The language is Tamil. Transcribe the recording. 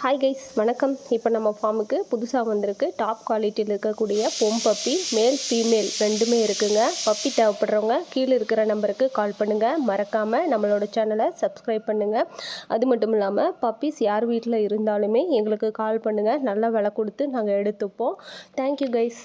ஹாய் கைஸ், வணக்கம். இப்போ நம்ம ஃபார்முக்கு புதுசாக வந்திருக்கு டாப் குவாலிட்டியில் இருக்கக்கூடிய பொம் பப்பி. மேல் ஃபீமேல் ரெண்டுமே இருக்குங்க. பப்பி தேவைப்படுறவங்க கீழே இருக்கிற நம்பருக்கு கால் பண்ணுங்கள். மறக்காமல் நம்மளோட சேனலை சப்ஸ்கிரைப் பண்ணுங்கள். அது மட்டும் இல்லாமல் பப்பீஸ் யார் வீட்டில் இருந்தாலுமே எங்களுக்கு கால் பண்ணுங்கள். நல்ல விலை கொடுத்து நாங்கள் எடுத்துப்போம். Thank you guys.